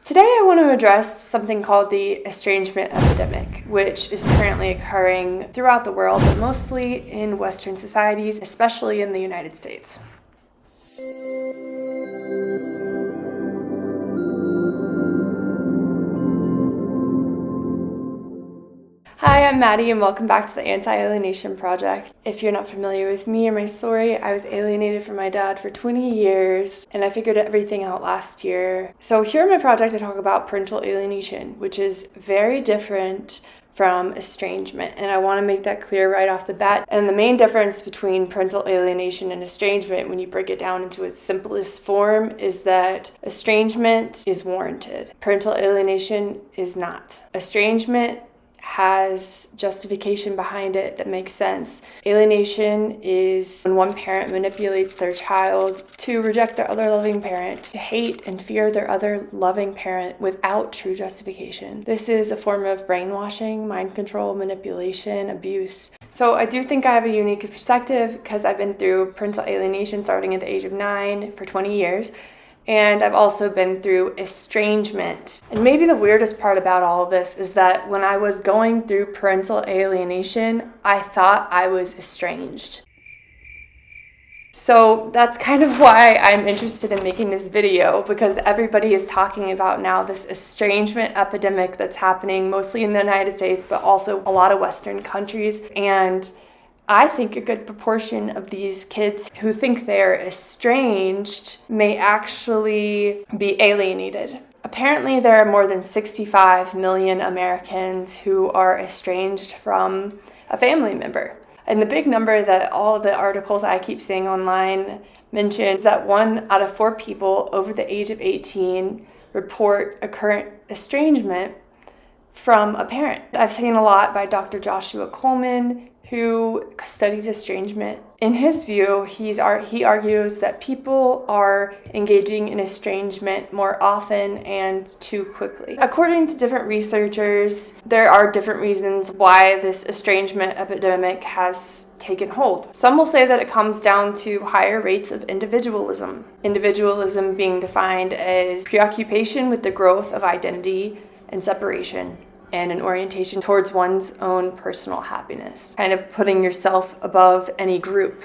Today I want to address something called the estrangement epidemic, which is currently occurring throughout the world, but mostly in Western societies, especially in the United States. Hi, I'm Maddie and welcome back to the Anti-Alienation Project. If you're not familiar with me or my story, I was alienated from my dad for 20 years and I figured everything out last year. So here in my project I talk about parental alienation, which is very different from estrangement, and I want to make that clear right off the bat. And the main difference between parental alienation and estrangement, when you break it down into its simplest form, is that estrangement is warranted. Parental alienation is not. Estrangement has justification behind it that makes sense. Alienation is when one parent manipulates their child to reject their other loving parent, to hate and fear their other loving parent without true justification. This is a form of brainwashing, mind control, manipulation, abuse. So I do think I have a unique perspective because I've been through parental alienation starting at the age of 9 for 20 years. And I've also been through estrangement. And maybe the weirdest part about all of this is that when I was going through parental alienation, I thought I was estranged. So that's kind of why I'm interested in making this video, because everybody is talking about now this estrangement epidemic that's happening mostly in the United States, but also a lot of Western countries. And I think a good proportion of these kids who think they're estranged may actually be alienated. Apparently, there are more than 65 million Americans who are estranged from a family member. And the big number that all of the articles I keep seeing online mentions that 1 out of 4 people over the age of 18 report a current estrangement from a parent. I've seen a lot by Dr. Joshua Coleman, who studies estrangement. In his view, he argues that people are engaging in estrangement more often and too quickly. According to different researchers, there are different reasons why this estrangement epidemic has taken hold. Some will say that it comes down to higher rates of individualism. Individualism being defined as preoccupation with the growth of identity and separation, and an orientation towards one's own personal happiness, kind of putting yourself above any group,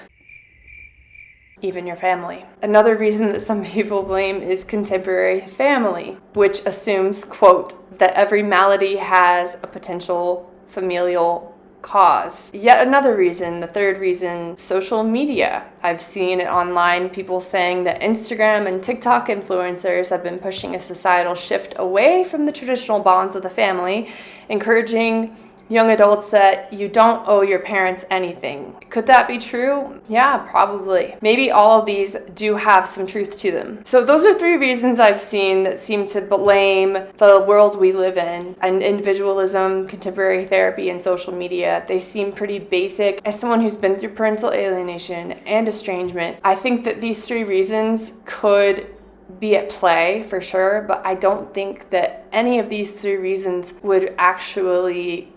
even your family. Another reason that some people blame is contemporary family, which assumes, quote, that every malady has a potential familial cause. Yet another reason, the third reason, social media. I've seen it online, people saying that Instagram and TikTok influencers have been pushing a societal shift away from the traditional bonds of the family, encouraging young adults that you don't owe your parents anything. Could that be true? Yeah, probably. Maybe all of these do have some truth to them. So those are 3 reasons I've seen that seem to blame the world we live in, and individualism, contemporary therapy, and social media. They seem pretty basic. As someone who's been through parental alienation and estrangement, I think that these 3 reasons could be at play for sure, but I don't think that any of these 3 reasons would actually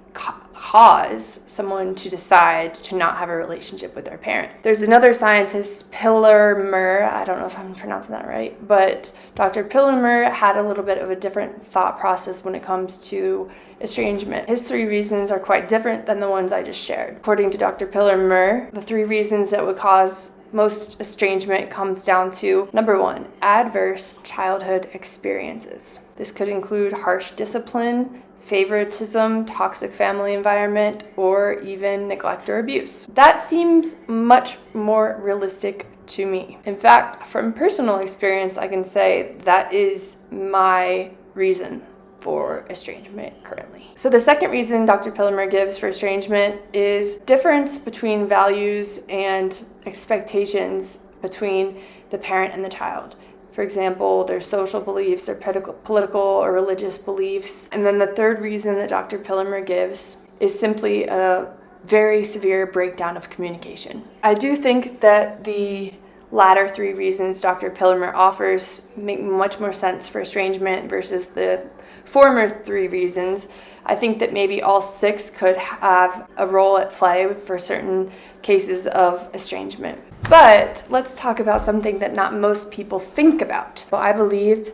cause someone to decide to not have a relationship with their parent. There's another scientist, Pillermer, I don't know if I'm pronouncing that right, but Dr. Pillermer had a little bit of a different thought process when it comes to estrangement. His 3 reasons are quite different than the ones I just shared. According to Dr. Pillermer, the 3 reasons that would cause most estrangement comes down to, number 1, adverse childhood experiences. This could include harsh discipline, favoritism, toxic family environment, or even neglect or abuse. That seems much more realistic to me. In fact, from personal experience, I can say that is my reason for estrangement currently. So the second reason Dr. Pillermer gives for estrangement is difference between values and expectations between the parent and the child. For example, their social beliefs or political or religious beliefs. And then the third reason that Dr. Pillermer gives is simply a very severe breakdown of communication. I do think that the latter 3 reasons Dr. Pillermer offers make much more sense for estrangement versus the former 3 reasons. I think that maybe all 6 could have a role at play for certain cases of estrangement. But let's talk about something that not most people think about. Well, I believed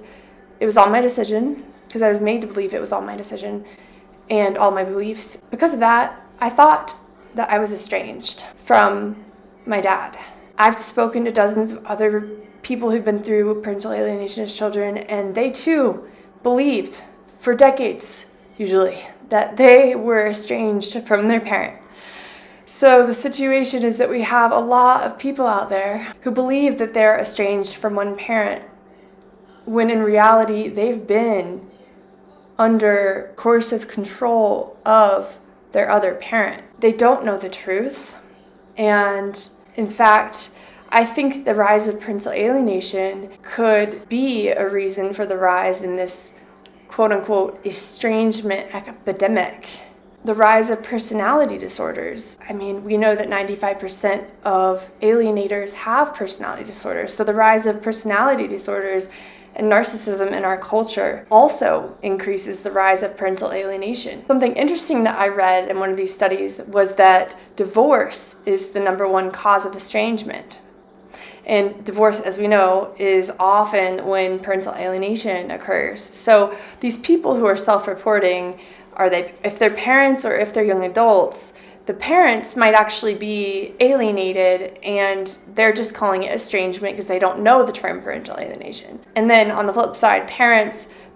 It was all my decision because I was made to believe it was all my decision and all my beliefs. Because of that, I thought that I was estranged from my dad. I've spoken to dozens of other people who've been through parental alienation as children, and they too believed for decades, usually, that they were estranged from their parent. So the situation is that we have a lot of people out there who believe that they're estranged from one parent, when in reality they've been under coercive control of their other parent. They don't know the truth. And in fact, I think the rise of parental alienation could be a reason for the rise in this quote-unquote estrangement epidemic. The rise of personality disorders. I mean, we know that 95% of alienators have personality disorders. So the rise of personality disorders and narcissism in our culture also increases the rise of parental alienation. Something interesting that I read in one of these studies was that divorce is the #1 cause of estrangement. And divorce, as we know, is often when parental alienation occurs. So these people who are self-reporting, if they're parents or if they're young adults, the parents might actually be alienated and they're just calling it estrangement because they don't know the term parental alienation. And then on the flip side,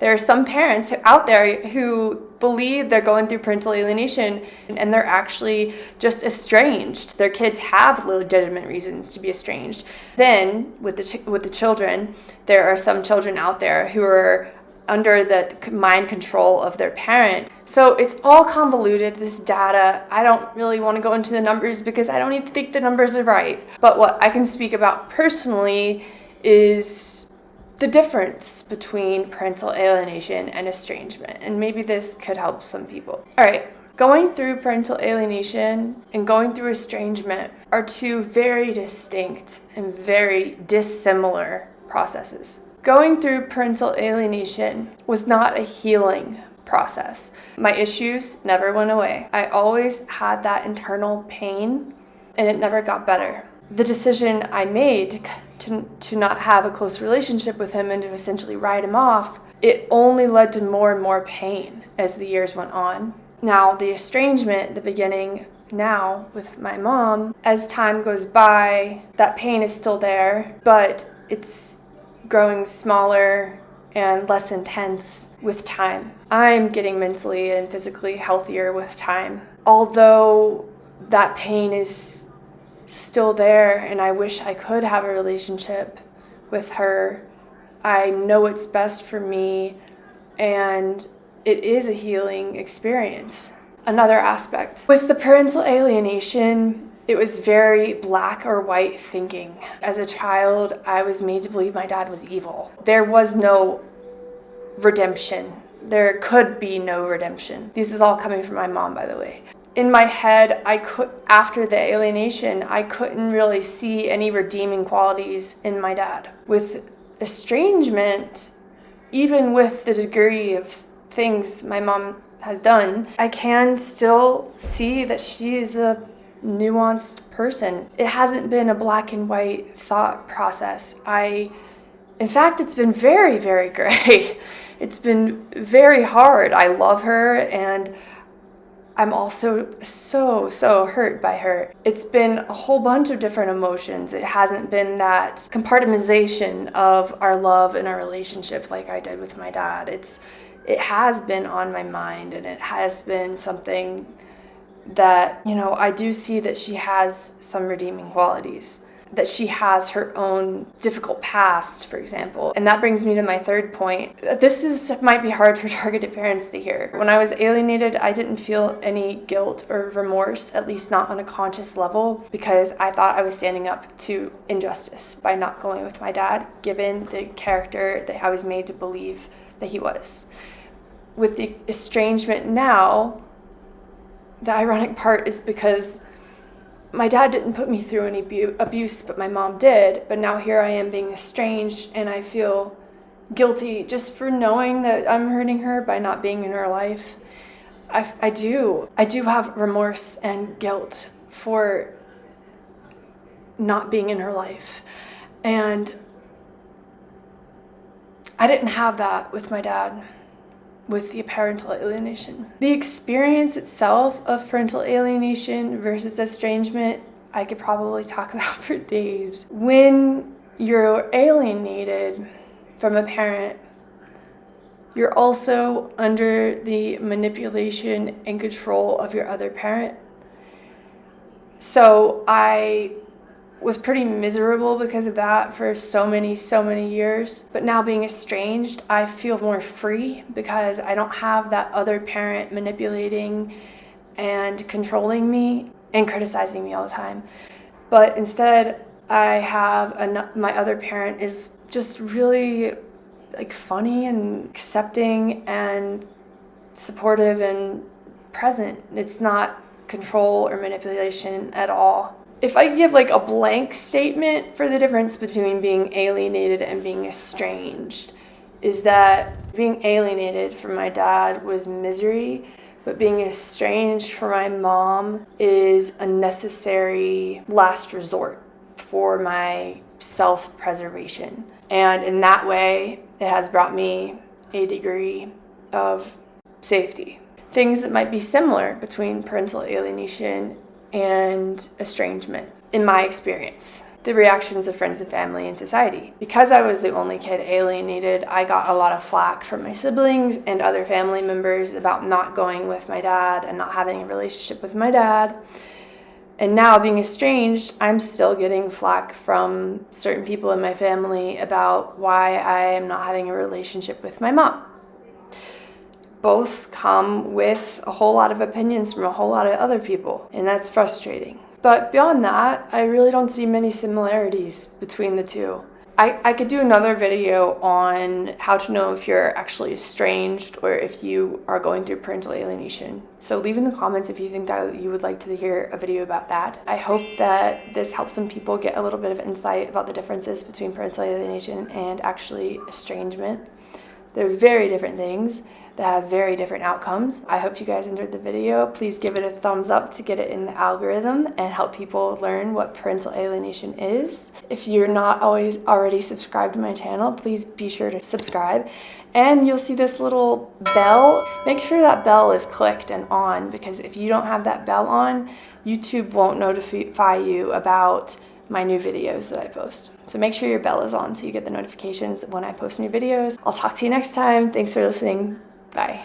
there are some parents out there who believe they're going through parental alienation and they're actually just estranged. Their kids have legitimate reasons to be estranged. Then with the children, there are some children out there who are under the mind control of their parent. So it's all convoluted, this data. I don't really want to go into the numbers because I don't even think the numbers are right. But what I can speak about personally is the difference between parental alienation and estrangement. And maybe this could help some people. All right, going through parental alienation and going through estrangement are two very distinct and very dissimilar processes. Going through parental alienation was not a healing process. My issues never went away. I always had that internal pain and it never got better. The decision I made to not have a close relationship with him and to essentially write him off, it only led to more and more pain as the years went on. Now, the estrangement, the beginning now with my mom, as time goes by, that pain is still there, but it's growing smaller and less intense with time. I'm getting mentally and physically healthier with time. Although that pain is still there and I wish I could have a relationship with her, I know it's best for me and it is a healing experience. Another aspect. With the parental alienation, it was very black or white thinking. As a child, I was made to believe my dad was evil. There was no redemption. There could be no redemption. This is all coming from my mom, by the way. In my head, after the alienation, I couldn't really see any redeeming qualities in my dad. With estrangement, even with the degree of things my mom has done, I can still see that she is a nuanced person. It hasn't been a black and white thought process. In fact, it's been very, very gray. It's been very hard. I love her and I'm also so hurt by her. It's been a whole bunch of different emotions. It hasn't been that compartmentalization of our love and our relationship like I did with my dad. It has been on my mind and it has been something that, I do see that she has some redeeming qualities, that she has her own difficult past, for example. And that brings me to my third point. Might be hard for targeted parents to hear. When I was alienated, I didn't feel any guilt or remorse, at least not on a conscious level, because I thought I was standing up to injustice by not going with my dad, given the character that I was made to believe that he was. With the estrangement now, the ironic part is because my dad didn't put me through any abuse, but my mom did. But now here I am being estranged and I feel guilty just for knowing that I'm hurting her by not being in her life. I do have remorse and guilt for not being in her life. And I didn't have that with my dad, with the parental alienation. The experience itself of parental alienation versus estrangement, I could probably talk about for days. When you're alienated from a parent, you're also under the manipulation and control of your other parent. So I was pretty miserable because of that for so many years. But now being estranged, I feel more free because I don't have that other parent manipulating and controlling me and criticizing me all the time. But instead, I have my other parent is just really like funny and accepting and supportive and present. It's not control or manipulation at all. If I give like a blank statement for the difference between being alienated and being estranged, is that being alienated from my dad was misery, but being estranged from my mom is a necessary last resort for my self-preservation. And in that way, it has brought me a degree of safety. Things that might be similar between parental alienation and estrangement, in my experience. The reactions of friends and family and society. Because I was the only kid alienated, I got a lot of flack from my siblings and other family members about not going with my dad and not having a relationship with my dad. And now being estranged, I'm still getting flack from certain people in my family about why I am not having a relationship with my mom. Both come with a whole lot of opinions from a whole lot of other people, and that's frustrating. But beyond that, I really don't see many similarities between the two. I could do another video on how to know if you're actually estranged or if you are going through parental alienation. So leave in the comments if you think that you would like to hear a video about that. I hope that this helps some people get a little bit of insight about the differences between parental alienation and actually estrangement. They're very different things that have very different outcomes. I hope you guys enjoyed the video. Please give it a thumbs up to get it in the algorithm and help people learn what parental alienation is. If you're not already subscribed to my channel, please be sure to subscribe. And you'll see this little bell. Make sure that bell is clicked and on, because if you don't have that bell on, YouTube won't notify you about my new videos that I post. So make sure your bell is on so you get the notifications when I post new videos. I'll talk to you next time. Thanks for listening. Bye.